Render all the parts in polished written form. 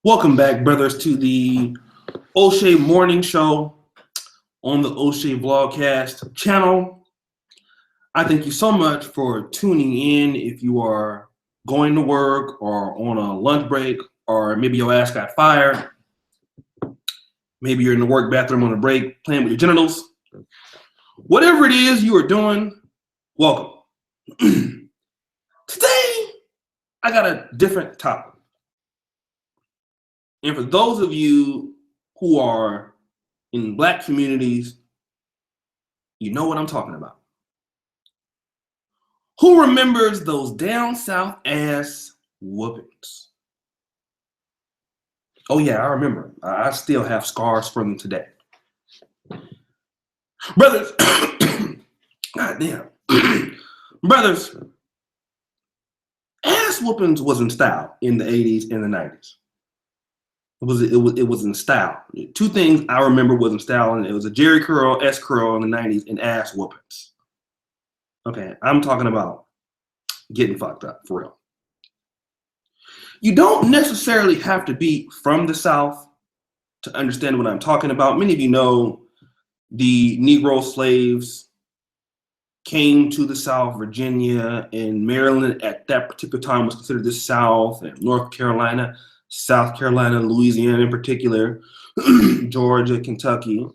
Welcome back, brothers, to the O'Shea Morning Show on the O'Shea Vlogcast channel. I thank you so much for tuning in. If you are going to work or on a lunch break, or maybe your ass got fired, maybe you're in the work bathroom on a break playing with your genitals. Whatever it is you are doing, welcome. Today, I got a different topic. And for those of you who are in Black communities, you know what I'm talking about. Who remembers those down south ass whoopings? Oh yeah, I remember. I still have scars from them today. Brothers, god damn. Brothers, ass whoopings was in style in the 80s and the 90s. It was in style. Two things I remember was in style, and it was a Jerry curl, S curl in the 90s, and ass whoopings. Okay, I'm talking about getting fucked up for real. You don't necessarily have to be from the South to understand what I'm talking about. Many of you know the Negro slaves came to the South. Virginia and Maryland at that particular time was considered the South, and North Carolina, South Carolina, Louisiana in particular, Georgia, Kentucky,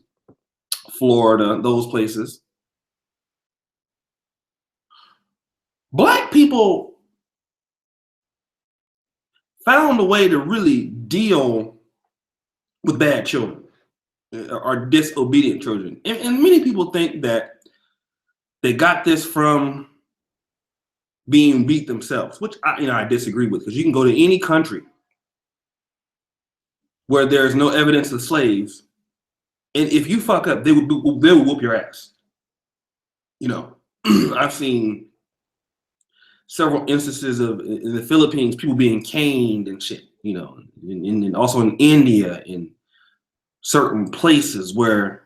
Florida, those places. Black people found a way to really deal with bad children or disobedient children. And many people think that they got this from being beat themselves, which I disagree with, because you can go to any country where there's no evidence of slaves, and if you fuck up, they will whoop your ass. I've seen several instances of in the Philippines people being caned and shit. And also in India, in certain places where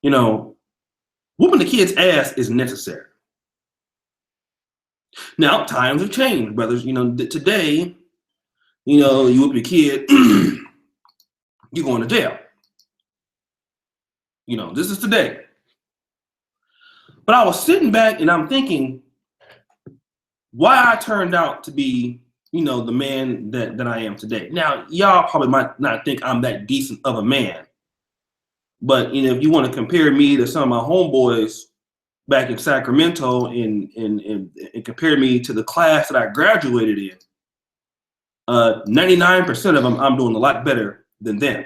whooping the kid's ass is necessary. Now times have changed, brothers. Today, you whoop your kid, you're going to jail. This is today. But I was sitting back and I'm thinking why I turned out to be, the man that I am today. Now, y'all probably might not think I'm that decent of a man. But, if you want to compare me to some of my homeboys back in Sacramento and compare me to the class that I graduated in, 99% of them, I'm doing a lot better than them.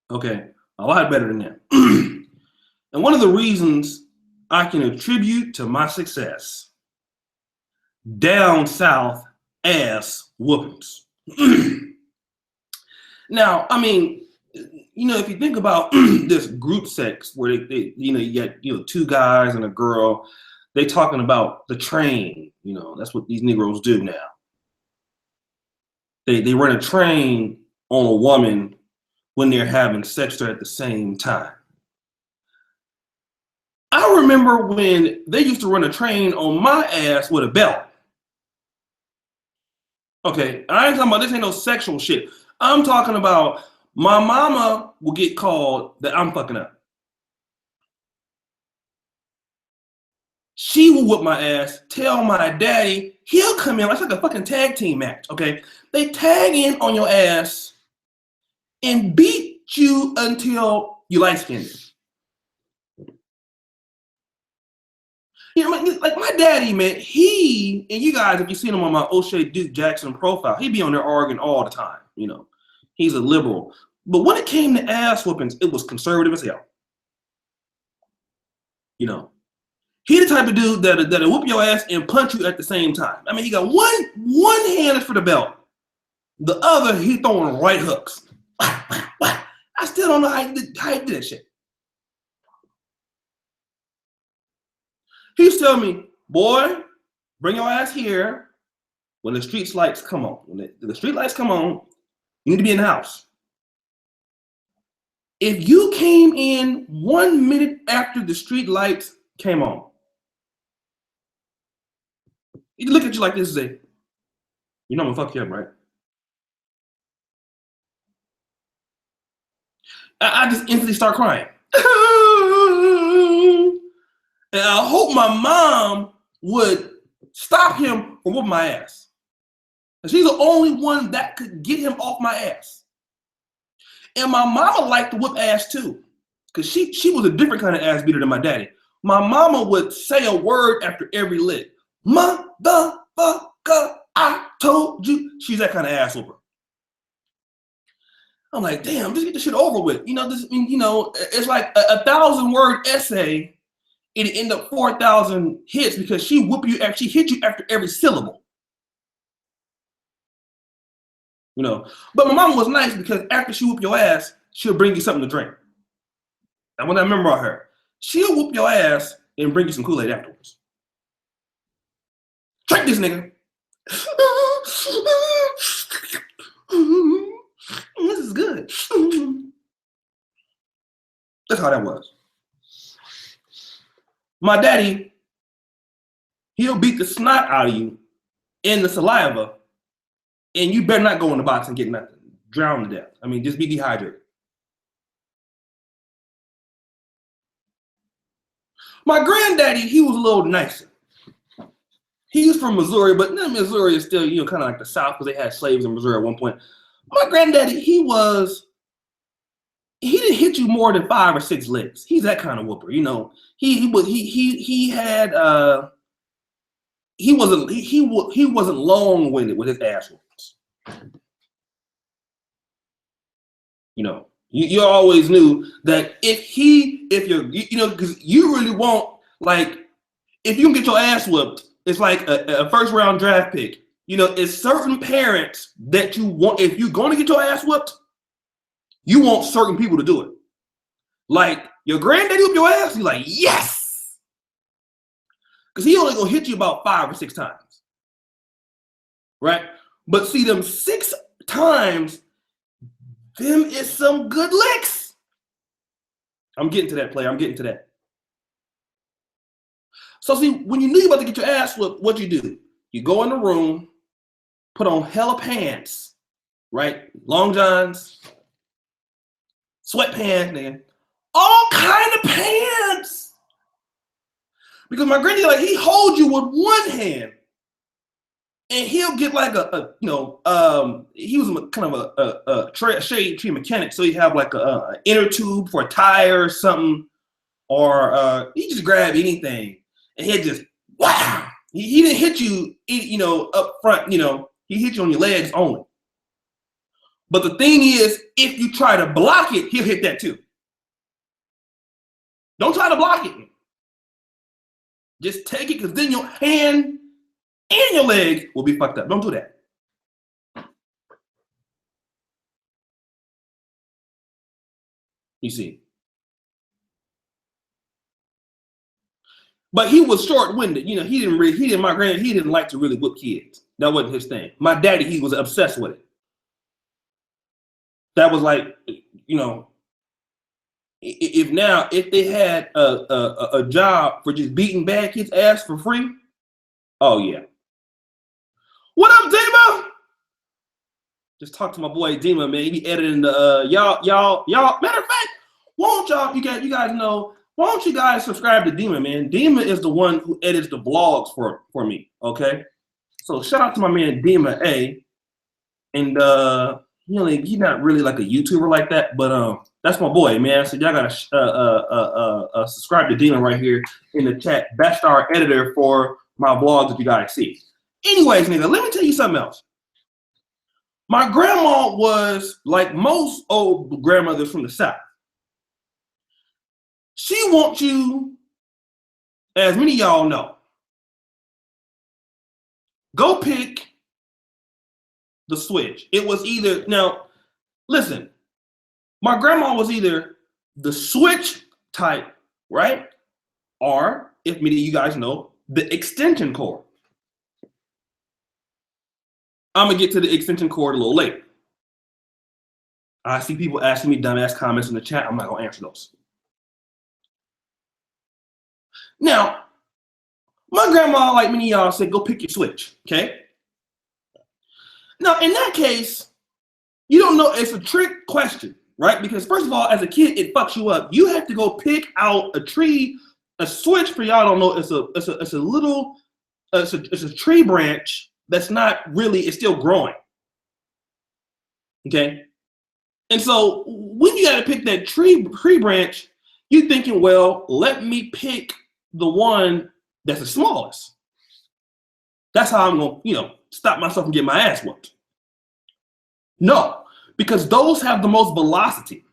Okay, a lot better than them. And one of the reasons I can attribute to my success, down south ass whoopings. Now, if you think about this group sex where they you get two guys and a girl, they talking about the train. That's what these Negroes do now. They run a train on a woman when they're having sex with her at the same time. I remember when they used to run a train on my ass with a belt. Okay, I ain't talking about this ain't no sexual shit. I'm talking about my mama will get called that I'm fucking up. She will whip my ass, tell my daddy, he'll come in. It's like a fucking tag team match, okay? They tag in on your ass and beat you until you light-skinned. Like my daddy, man, he, and you guys, if you've seen him on my O'Shea Duke Jackson profile, he'd be on there arguing all the time, He's a liberal. But when it came to ass whoopings, it was conservative as hell. He the type of dude that'll whoop your ass and punch you at the same time. He got one hand is for the belt. The other, he throwing right hooks. I still don't know how he did that shit. He used to tell me, boy, bring your ass here when the street lights come on. When the street lights come on, you need to be in the house. If you came in 1 minute after the street lights came on, he'd look at you like this and say, You know I'm gonna fuck you up, right? I just instantly start crying. And I hope my mom would stop him from whooping my ass. And she's the only one that could get him off my ass. And my mama liked to whoop ass too. Because she was a different kind of ass beater than my daddy. My mama would say a word after every lick. Motherfucker, I told you. She's that kind of ass whooper. I'm like, damn, just get this shit over with. It's like a 1,000-word essay. It'd end up 4,000 hits because she hit you after every syllable. But my mom was nice because after she whoop your ass, she'll bring you something to drink. And when I remember her, she'll whoop your ass and bring you some Kool-Aid afterwards. Drink this, nigga. This is good. That's how that was. My daddy, he'll beat the snot out of you in the saliva, and you better not go in the box and get nothing. Drown to death. I mean, just be dehydrated. My granddaddy, he was a little nicer. He was from Missouri, but Missouri is still, kind of like the South because they had slaves in Missouri at one point. My granddaddy, he didn't hit you more than 5 or 6 licks. He's that kind of whooper, He wasn't long-winded with his ass whoopings. You always knew that because you really won't, like, if you can get your ass whooped, it's like a first-round draft pick. It's certain parents that you want. If you're going to get your ass whooped, you want certain people to do it. Like, your granddaddy whoop your ass, you're like, yes! Because he only going to hit you about 5 or 6 times. Right? But see, them 6 times, them is some good licks. I'm getting to that, player. I'm getting to that. So see, when you knew you were about to get your ass whooped, what you do? You go in the room, put on hella pants, right? Long johns, sweatpants, nigga. All kind of pants. Because my granddad, like, he holds you with one hand, and he'll get like he was kind of a shade tree mechanic, so he have like a inner tube for a tire or something, or he just grab anything, and he'd just wow. He didn't hit you, up front. He hit you on your legs only. But the thing is, if you try to block it, he'll hit that too. Don't try to block it. Just take it, because then your hand and your leg will be fucked up. Don't do that. You see. But he was short-winded. My granddad, he didn't like to really whip kids. That wasn't his thing. My daddy, he was obsessed with it. That was like, if they had a job for just beating bad kids' ass for free, oh yeah. What up, Dima? Just talk to my boy Dima, man. He be editing the y'all. Matter of fact, won't y'all? You guys know. Why don't you guys subscribe to Dima, man? Dima is the one who edits the vlogs for me. Okay, so shout out to my man Dima A. And he's not really like a YouTuber like that, but that's my boy, man. So y'all gotta subscribe to Dima right here in the chat. That's our editor for my vlogs that you guys see. Anyways, nigga, let me tell you something else. My grandma was like most old grandmothers from the South. She wants you, as many of y'all know, go pick the switch. It was either, now, listen, my grandma was either the switch type, right? Or, if many of you guys know, the extension cord. I'm going to get to the extension cord a little later. I see people asking me dumbass comments in the chat. I'm not going to answer those. Now, my grandma, like many of y'all, said, go pick your switch, okay? Now, in that case, you don't know. It's a trick question, right? Because first of all, as a kid, it fucks you up. You have to go pick out a tree, a switch. For y'all don't know, it's a tree branch that's not really. It's still growing. Okay, and so when you got to pick that tree branch, you're thinking, well, let me pick the one that's the smallest. That's how I'm gonna, stop myself from getting my ass whooped. No, because those have the most velocity.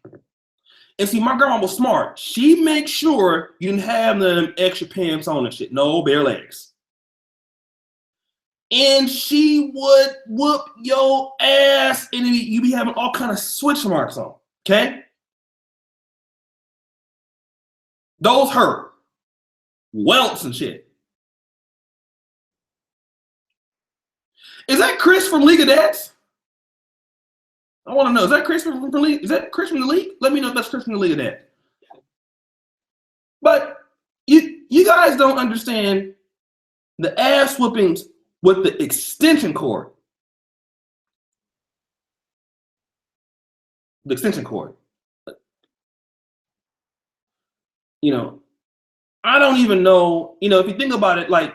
And see, my grandma was smart. She makes sure you didn't have them extra pants on and shit. No, bare legs. And she would whoop your ass, and you be having all kind of switch marks on. Okay, those hurt, welts and shit. Is that Chris from League of Dads? I want to know. Is that Chris from League? Is that Chris from the League? Let me know if that's Chris from the League of Dads. But you guys don't understand the ass whoopings with the extension cord. The extension cord. I don't even know, if you think about it, like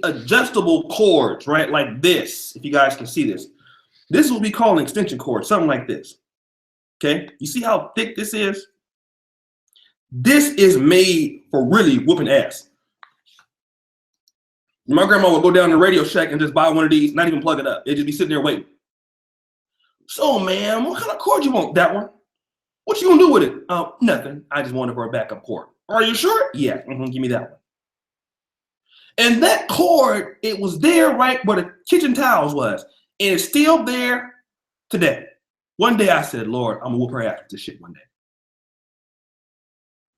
adjustable cords, right? Like this, if you guys can see this. This is what we call an extension cord, something like this. Okay? You see how thick this is? This is made for really whooping ass. My grandma would go down to Radio Shack and just buy one of these, not even plug it up. It'd just be sitting there waiting. So, man, what kind of cord you want? That one? What you gonna do with it? Nothing. I just want it for a backup cord. Are you sure? Yeah. Give me that one. And that cord, it was there right where the kitchen towels was. And it's still there today. One day I said, Lord, I'm gonna whoop her ass with this shit one day.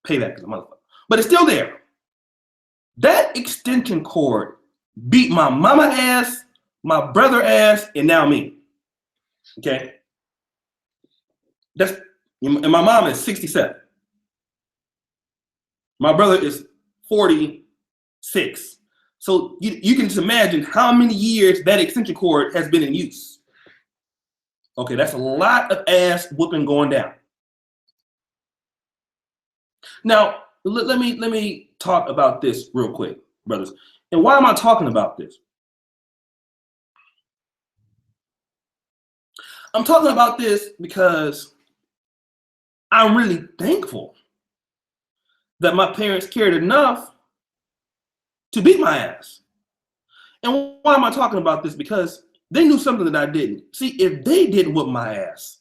Payback is a motherfucker. But it's still there. That extension cord beat my mama ass, my brother ass, and now me. Okay? And my mom is 67. My brother is 46. So you can just imagine how many years that extension cord has been in use. Okay, that's a lot of ass whooping going down. Now, let me talk about this real quick, brothers. And why am I talking about this? I'm talking about this because I'm really thankful that my parents cared enough to beat my ass. And why am I talking about this? Because they knew something that I didn't. See, if they didn't whoop my ass,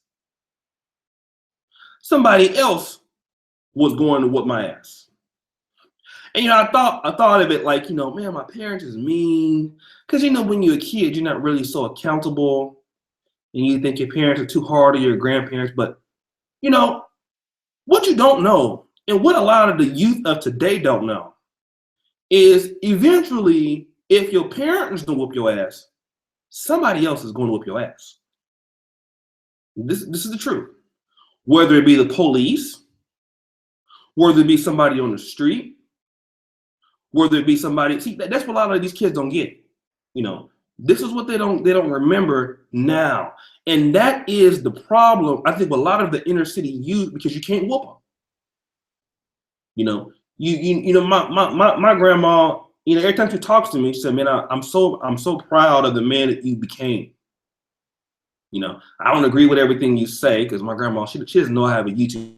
somebody else was going to whoop my ass. And I thought of it like, man, my parents is mean. Because when you're a kid, you're not really so accountable. And you think your parents are too hard or your grandparents. But what you don't know, and what a lot of the youth of today don't know, is eventually, if your parents don't whoop your ass, somebody else is going to whoop your ass. This is the truth. Whether it be the police, whether it be somebody on the street, whether it be somebody. See, that's what a lot of these kids don't get. This is what they don't remember now. And that is the problem, I think, with a lot of the inner city youth, because you can't whoop them. My grandma, every time she talks to me, she said, man, I'm so proud of the man that you became. I don't agree with everything you say, because my grandma, she doesn't know I have a YouTube.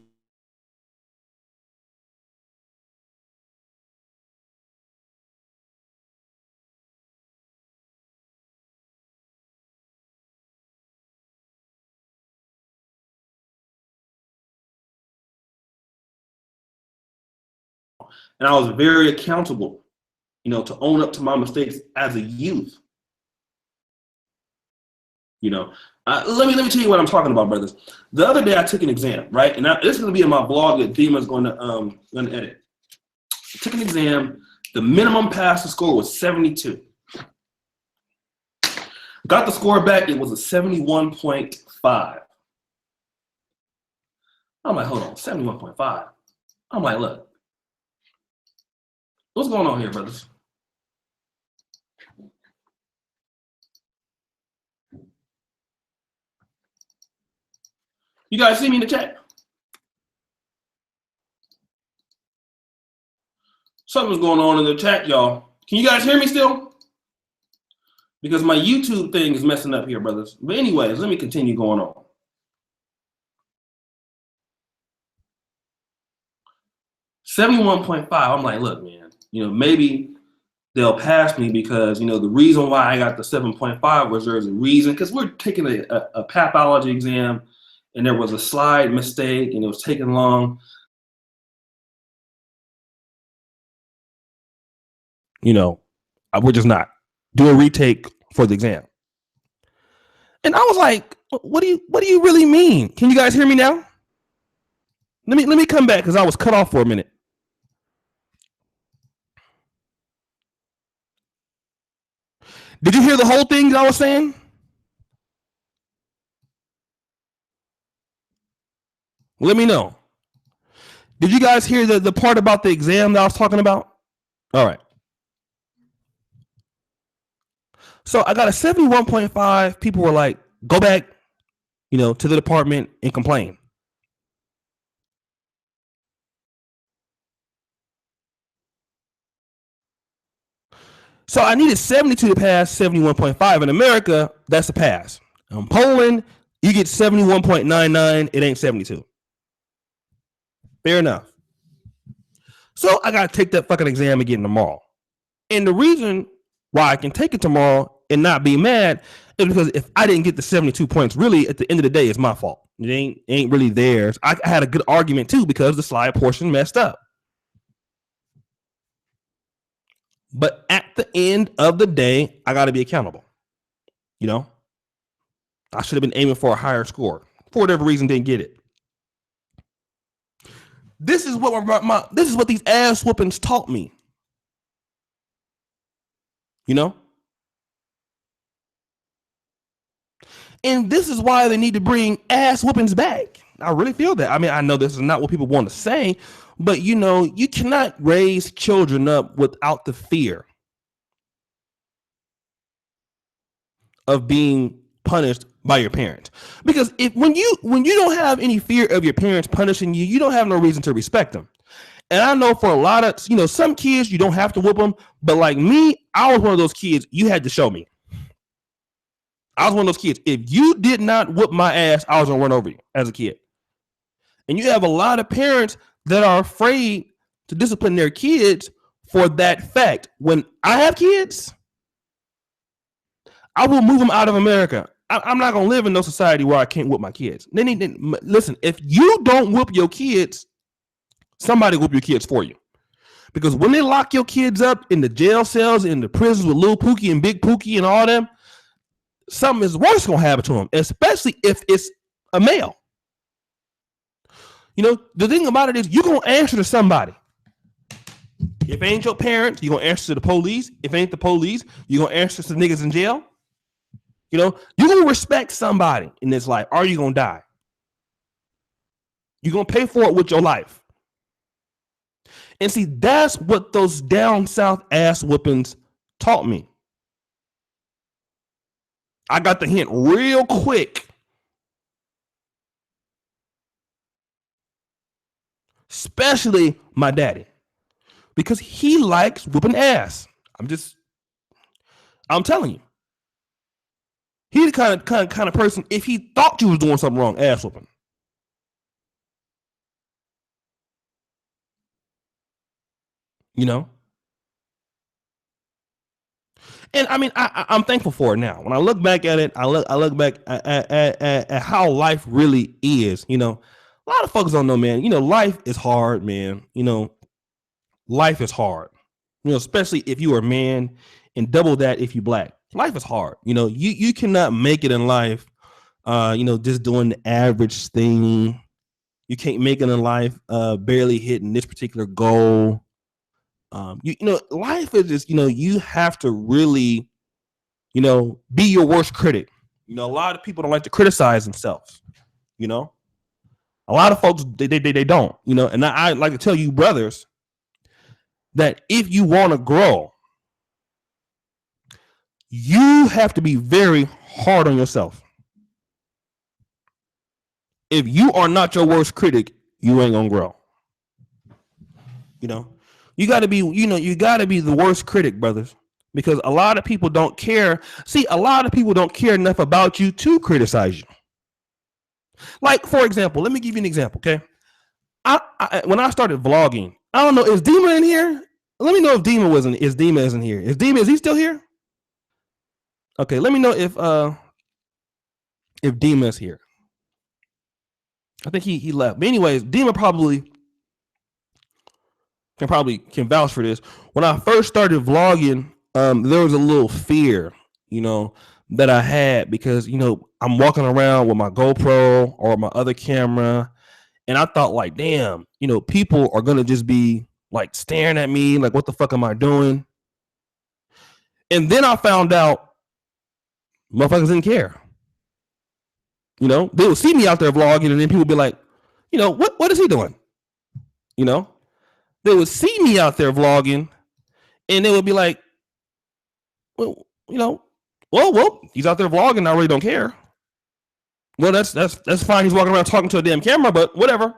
And I was very accountable, to own up to my mistakes as a youth. Let me tell you what I'm talking about, brothers. The other day I took an exam, right? And this is going to be in my blog that Dima's going to edit. I took an exam. The minimum passing score was 72. Got the score back. It was a 71.5. I'm like, hold on, 71.5. I'm like, look. What's going on here, brothers? You guys see me in the chat? Something's going on in the chat, y'all. Can you guys hear me still? Because my YouTube thing is messing up here, brothers. But anyways, let me continue going on. $71.5. I'm like, look, man, maybe they'll pass me because, the reason why I got the 7.5 was there's a reason, because we're taking a pathology exam and there was a slide mistake and it was taking long. We're just not. Do a retake for the exam. And I was like, what do you really mean? Can you guys hear me now? Let me come back because I was cut off for a minute. Did you hear the whole thing that I was saying? Let me know. Did you guys hear the part about the exam that I was talking about? All right. So I got a 71.5. People were like, go back, to the department and complain. So I needed 72 to pass 71.5. In America, that's a pass. In Poland, you get 71.99. It ain't 72. Fair enough. So I got to take that fucking exam again tomorrow. And the reason why I can take it tomorrow and not be mad is because if I didn't get the 72 points, really, at the end of the day, it's my fault. It ain't really theirs. I had a good argument, too, because the slide portion messed up. But at the end of the day, I got to be accountable. I should have been aiming for a higher score. For whatever reason, didn't get it. This is what these ass whoopings taught me. And this is why they need to bring ass whoopings back. I really feel that. I mean, I know this is not what people want to say, but you cannot raise children up without the fear of being punished by your parents. Because when you don't have any fear of your parents punishing you, you don't have no reason to respect them. And I know for a lot of, some kids, you don't have to whoop them. But like me, I was one of those kids you had to show me. I was one of those kids. If you did not whoop my ass, I was going to run over you as a kid. And you have a lot of parents that are afraid to discipline their kids for that fact. When I have kids, I will move them out of America. I'm not going to live in no society where I can't whoop my kids. Listen, if you don't whoop your kids, somebody whoop your kids for you. Because when they lock your kids up in the jail cells, in the prisons with Lil Pookie and Big Pookie and all them, something is worse going to happen to them, especially if it's a male. The thing about it is you're going to answer to somebody. If it ain't your parents, you're going to answer to the police. If it ain't the police, you're going to answer to the niggas in jail. You're going to respect somebody in this life, or you're going to die. You're going to pay for it with your life. And see, that's what those down south ass whoopings taught me. I got the hint real quick. Especially my daddy. Because he likes whooping ass. I'm telling you. He's the kind of person, if he thought you was doing something wrong, ass whooping. And I mean, I'm thankful for it now. When I look back at it, I look back at how life really is. A lot of folks don't know, man. Life is hard, man. Life is hard. Especially if you are a man, and double that if you black. Life is hard. You cannot make it in life. Just doing the average thing. You can't make it in life. Barely hitting this particular goal. Life is just, you have to really, be your worst critic. A lot of people don't like to criticize themselves. A lot of folks, they don't, and I like to tell you brothers that if you want to grow, you have to be very hard on yourself. If you are not your worst critic, you ain't gonna grow. You know, you got to be, you got to be the worst critic, brothers, because a lot of people don't care. See, a lot of people don't care enough about you to criticize you. Like, for example, let me give you an example, okay? When I started vlogging, I don't know, is Dima in here? Let me know if Dima isn't here. Is he still here? Okay, let me know if Dima's here. I think he left. But anyways, Dima can vouch for this. When I first started vlogging, there was a little fear, that I had because, I'm walking around with my GoPro or my other camera. And I thought like, damn, people are going to just be like staring at me. Like, what the fuck am I doing? And then I found out motherfuckers didn't care. They would see me out there vlogging and then people would be like, what is he doing? They would see me out there vlogging and they would be like, well, he's out there vlogging. I really don't care. Well, that's fine. He's walking around talking to a damn camera, but whatever.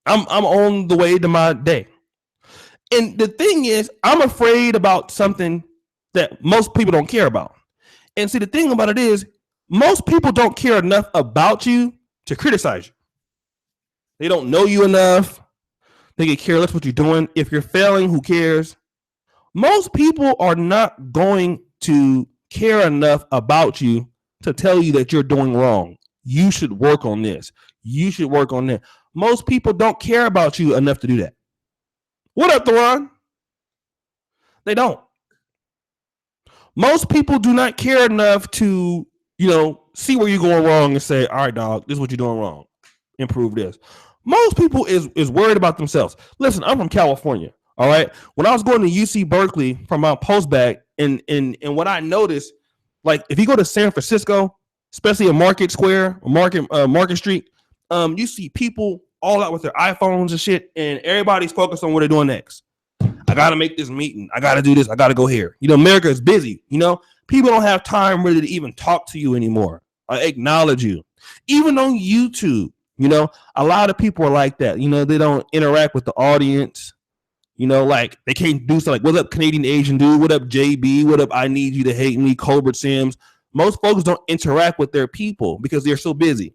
I'm on the way to my day. And the thing is, I'm afraid about something that most people don't care about. And see, the thing about it is, most people don't care enough about you to criticize you. They don't know you enough. They get careless what you're doing. If you're failing, who cares? Most people are not going to care enough about you to tell you that you're doing wrong. You should work on this. You should work on that. Most people don't care about you enough to do that. What up, Theron? They don't. Most people do not care enough to, see where you're going wrong and say, all right, dog, this is what you're doing wrong. Improve this. Most people is worried about themselves. Listen, I'm from California. All right. When I was going to UC Berkeley from my postback, and what I noticed, like if you go to San Francisco, especially in Market Square or Market Street, you see people all out with their iPhones and shit, and everybody's focused on what they're doing next. I gotta make this meeting. I gotta do this. I gotta go here. America is busy. People don't have time really to even talk to you anymore. Acknowledge you. Even on YouTube, a lot of people are like that. They don't interact with the audience. Like they can't do something like, what up, Canadian Asian dude? What up, JB? What up, I need you to hate me, Colbert Sims? Most folks don't interact with their people because they're so busy.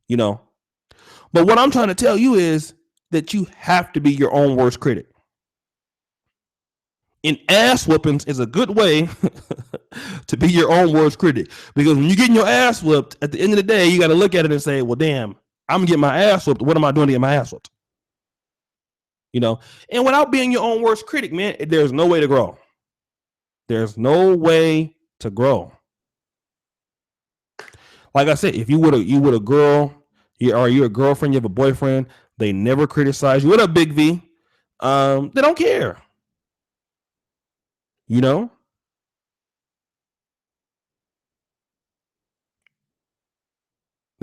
But what I'm trying to tell you is that you have to be your own worst critic. And ass whoopings is a good way to be your own worst critic. Because when you're getting your ass whooped, at the end of the day, you got to look at it and say, well, damn, I'm getting my ass whooped. What am I doing to get my ass whooped? And without being your own worst critic, man, there's no way to grow. There's no way to grow. Like I said, if you would a girl, or you're a girlfriend, you have a boyfriend, they never criticize you. What up, Big V? They don't care. They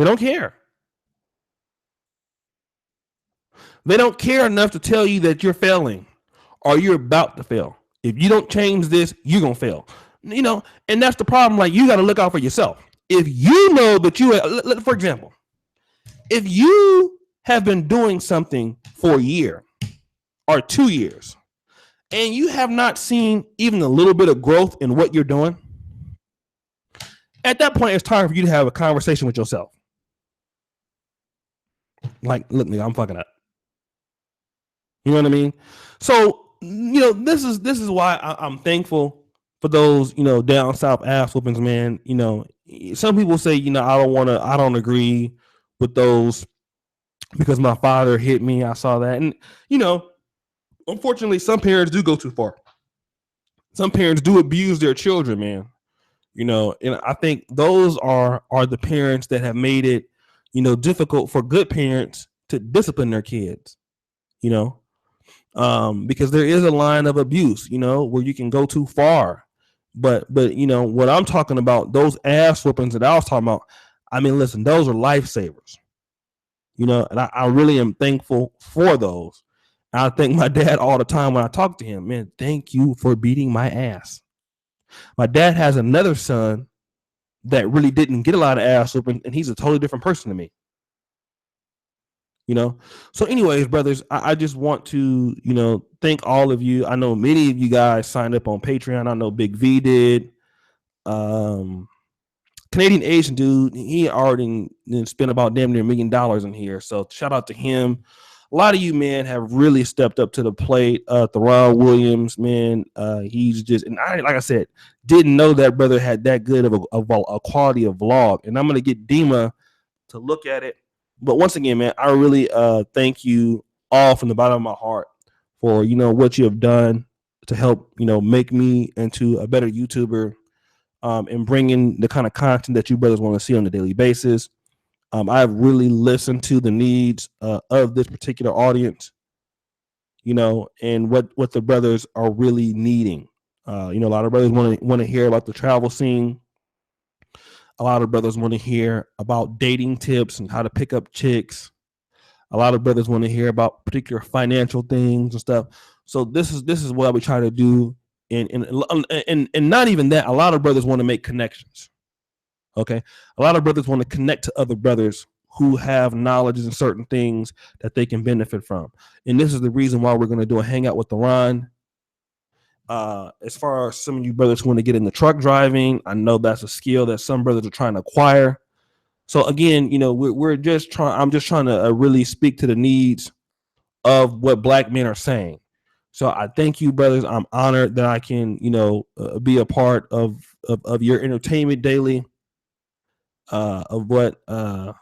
don't care. They don't care enough to tell you that you're failing or you're about to fail. If you don't change this, you're going to fail. And that's the problem. Like, you got to look out for yourself. If you know that for example, if you have been doing something for a year or 2 years and you have not seen even a little bit of growth in what you're doing, at that point, it's time for you to have a conversation with yourself. Like, look, nigga, I'm fucking up. You know what I mean? So, this is why I'm thankful for those, down south ass whoopings, man. Some people say, I don't agree with those because my father hit me. I saw that. And, unfortunately, some parents do go too far. Some parents do abuse their children, man. And I think those are the parents that have made it, difficult for good parents to discipline their kids, because there is a line of abuse, where you can go too far. But what I'm talking about, those ass whoopings that I was talking about, I mean, listen, those are lifesavers, and I really am thankful for those. I thank my dad all the time when I talk to him, man, thank you for beating my ass. My dad has another son that really didn't get a lot of ass whooping, and he's a totally different person to me. So anyways, brothers, I just want to thank all of you. I know many of you guys signed up on Patreon. I know Big V did. Canadian Asian dude, he already spent about damn near $1 million in here, so shout out to him. A lot of you, man, have really stepped up to the plate. Theron Williams, man, he's just, and I, like I said, didn't know that brother had that good of a quality of vlog. And I'm gonna get Dima to look at it. But once again, man, I really thank you all from the bottom of my heart for what you have done to help make me into a better YouTuber, and bringing the kind of content that you brothers want to see on a daily basis. I've really listened to the needs of this particular audience, and what the brothers are really needing. A lot of brothers want to hear about the travel scene. A lot of brothers want to hear about dating tips and how to pick up chicks. A lot of brothers want to hear about particular financial things and stuff. So this is what we try to do. And not even that. A lot of brothers want to make connections. Okay, a lot of brothers want to connect to other brothers who have knowledge in certain things that they can benefit from. And this is the reason why we're going to do a hangout with Theron. As far as some of you brothers who want to get into truck driving, I know that's a skill that some brothers are trying to acquire. So again, we're just trying. I'm just trying to really speak to the needs of what Black men are saying. So I thank you, brothers. I'm honored that I can, be a part of your entertainment daily. Of what? Oh,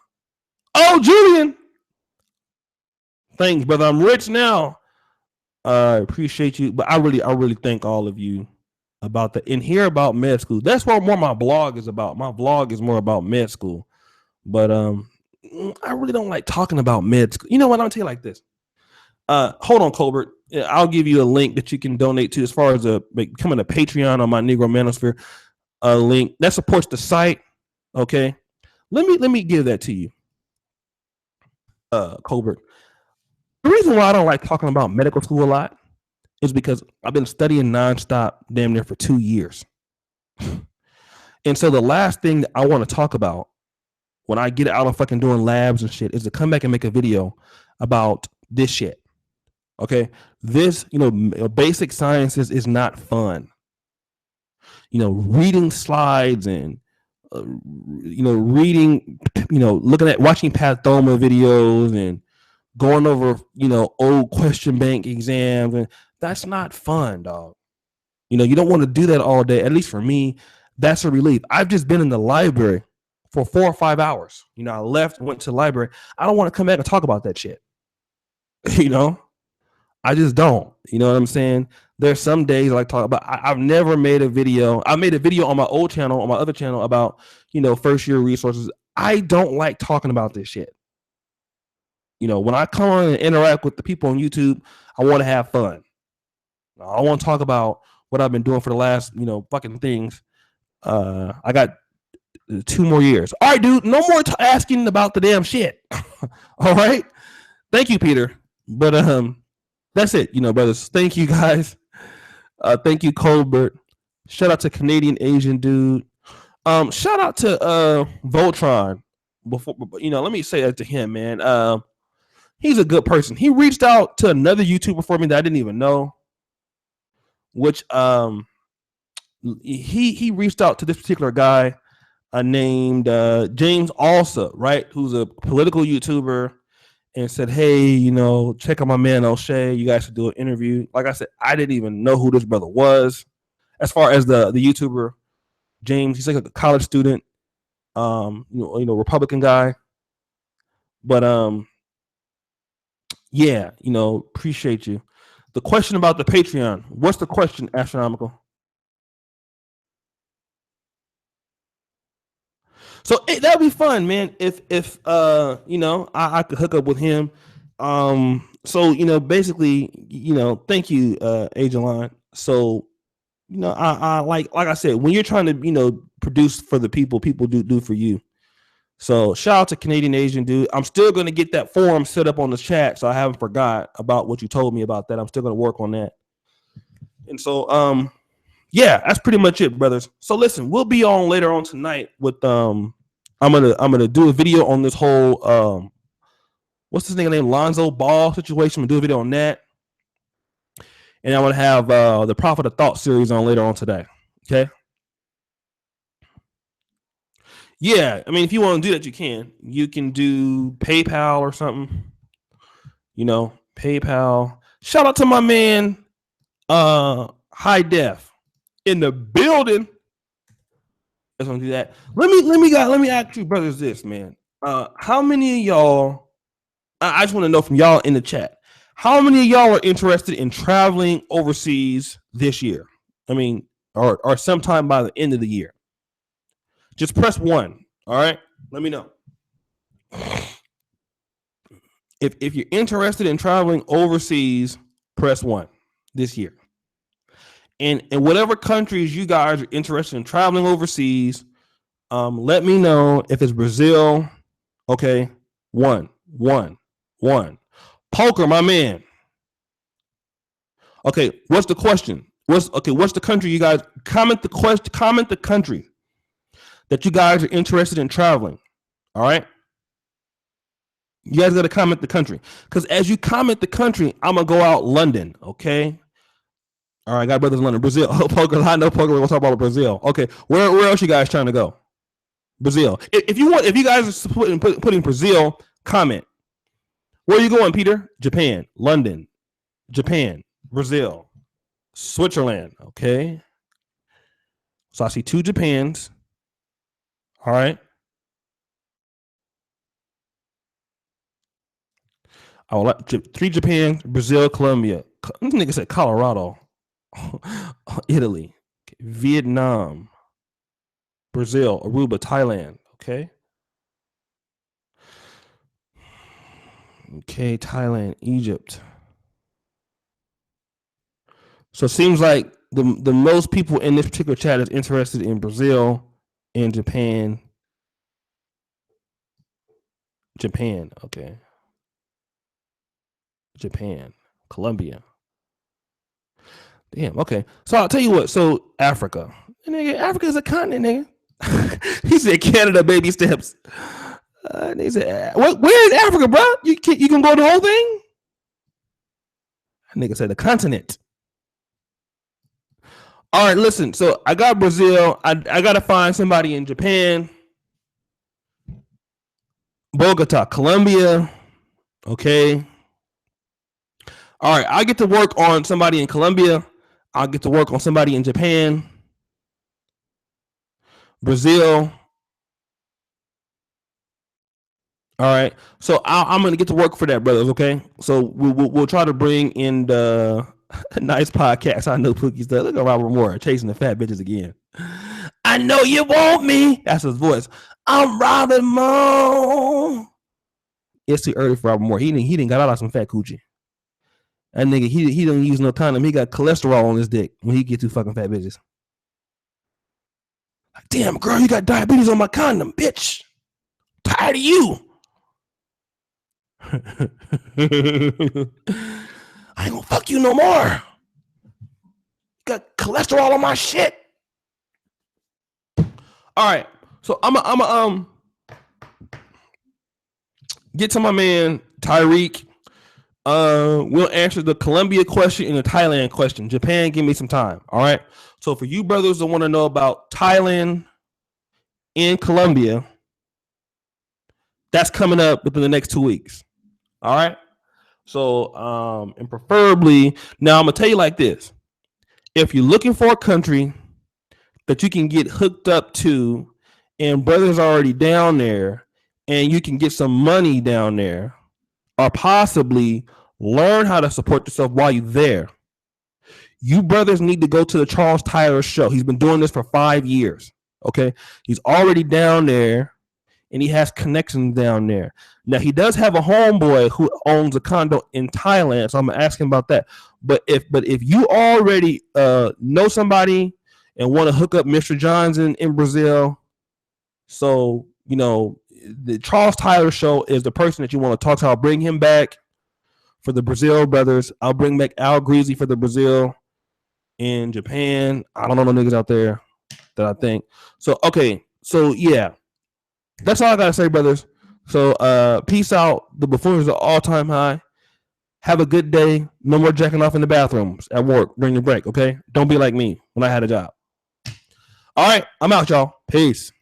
Julian, thanks, brother. I'm rich now. I appreciate you, but I really thank all of you about that and hear about med school. That's what more my blog is about. My vlog is more about med school, but I really don't like talking about med school. You know what? I'll tell you like this. Hold on, Colbert. I'll give you a link that you can donate to as far as becoming a Patreon on my Negro Manosphere link that supports the site. Okay, let me give that to you, Colbert. The reason why I don't like talking about medical school a lot is because I've been studying nonstop damn near for 2 years. And so the last thing that I want to talk about when I get out of fucking doing labs and shit is to come back and make a video about this shit. Okay, this basic sciences is not fun. Reading slides and reading, watching pathoma videos and going over old question bank exams, and that's not fun, dog. You don't want to do that all day. At least for me, that's a relief. I've just been in the library for 4 or 5 hours. I left, went to the library. I don't want to come back and talk about that shit. I just don't. You know what I'm saying? There's some days I like talk about. I've never made a video. I made a video on my old channel, on my other channel, about first year resources. I don't like talking about this shit. When I come on and interact with the people on YouTube, I want to have fun. I want to talk about what I've been doing for the last fucking things. I got 2 more years. All right, dude. No more asking about the damn shit. All right. Thank you, Peter. But that's it, brothers. Thank you, guys. Thank you, Colbert. Shout out to Canadian Asian dude. Shout out to Voltron. Before let me say that to him, man. He's a good person. He reached out to another YouTuber for me that I didn't even know. Which he reached out to this particular guy named James Alsa, right? Who's a political YouTuber. And said, hey, check out my man O'Shea. You guys should do an interview. Like I said, I didn't even know who this brother was. As far as the YouTuber James, he's like a college student, Republican guy. But yeah, appreciate you. The question about the Patreon. What's the question, Astronomical? So that'd be fun, man. If I could hook up with him. So basically, thank you, Agelon. So I like I said, when you're trying to produce for the people do for you. So shout out to Canadian Asian dude. I'm still gonna get that forum set up on the chat, so I haven't forgot about what you told me about that. I'm still gonna work on that. And so yeah, that's pretty much it, brothers. So listen, we'll be on later on tonight with I'm gonna do a video on this whole what's this nigga name, Lonzo Ball situation. I'm gonna do a video on that, and I'm gonna have the Prophet of Thought series on later on today. Okay. Yeah, I mean, if you want to do that, you can. You can do PayPal or something. You know, PayPal. Shout out to my man, High Def in the building. Let's do that. Let me ask you, brothers, this, man. How many of y'all? I just want to know from y'all in the chat. How many of y'all are interested in traveling overseas this year? I mean, or sometime by the end of the year. Just press 1. All right. Let me know. If you're interested in traveling overseas, press 1 this year. And in whatever countries you guys are interested in traveling overseas, let me know if it's Brazil. Okay. 1. Poker, my man. Okay, what's the question? What's the country you guys comment the question? Comment the country that you guys are interested in traveling. All right. You guys got to comment the country, because as you comment the country, I'm gonna go out London. Okay. All right, got brothers in London, Brazil. Poker, I know poker. We'll talk about Brazil. Okay, where else you guys trying to go? Brazil. If you guys are putting Brazil, comment. Where are you going, Peter? Japan, London, Japan, Brazil, Switzerland. Okay. So I see 2 Japans. All right. I would like 3 Japan, Brazil, Colombia. This nigga said Colorado, Italy, Vietnam, Brazil, Aruba, Thailand. Okay. Okay, Thailand, Egypt. So it seems like the most people in this particular chat is interested in Brazil and Japan. Japan, okay. Japan, Colombia. Damn, okay. So I'll tell you what. So Africa. Nigga, Africa is a continent, nigga. He said Canada, baby steps. He said, where is Africa, bro? You can go the whole thing? Nigga said the continent. All right, listen. So I got Brazil. I got to find somebody in Japan. Bogota, Colombia. Okay. All right, I get to work on somebody in Colombia. I'll get to work on somebody in Japan. Brazil. All right. So I'm going to get to work for that, brothers, okay? So we'll try to bring in the nice podcast. I know Pookie's there. Look at Robert Moore chasing the fat bitches again. I know you want me. That's his voice. I'm Robert Moore. It's too early for Robert Moore. He didn't got out of some fat coochie. That nigga, he don't use no condom. He got cholesterol on his dick when he get too fucking fat bitches. Like, damn, girl, you got diabetes on my condom, bitch. Tired of you. I ain't gonna fuck you no more. You got cholesterol on my shit. All right, so I'm get to my man Tyreek. We'll answer the Colombia question and the Thailand question. Japan, give me some time. All right. So for you brothers that want to know about Thailand and Colombia, that's coming up within the next 2 weeks. All right. So, and preferably, now I'm gonna tell you like this: if you're looking for a country that you can get hooked up to, and brothers already down there, and you can get some money down there, or possibly learn how to support yourself while you're there, you brothers need to go to the Charles Tyler show. He's been doing this for 5 years. Okay. He's already down there and he has connections down there. Now he does have a homeboy who owns a condo in Thailand. So I'm gonna ask him about that. But if you already know somebody and want to hook up Mr. Johns in Brazil, so you know the Charles Tyler show is the person that you want to talk to. I'll bring him back for the Brazil brothers. I'll bring back Al Greasy for the Brazil. in Japan. I don't know no niggas out there that I think. So okay, so yeah, that's all I gotta say, brothers. So peace out. The buffoons are all time high. Have a good day. No more jacking off in the bathrooms at work during your break. Okay, don't be like me when I had a job. All right, I'm out, y'all. Peace.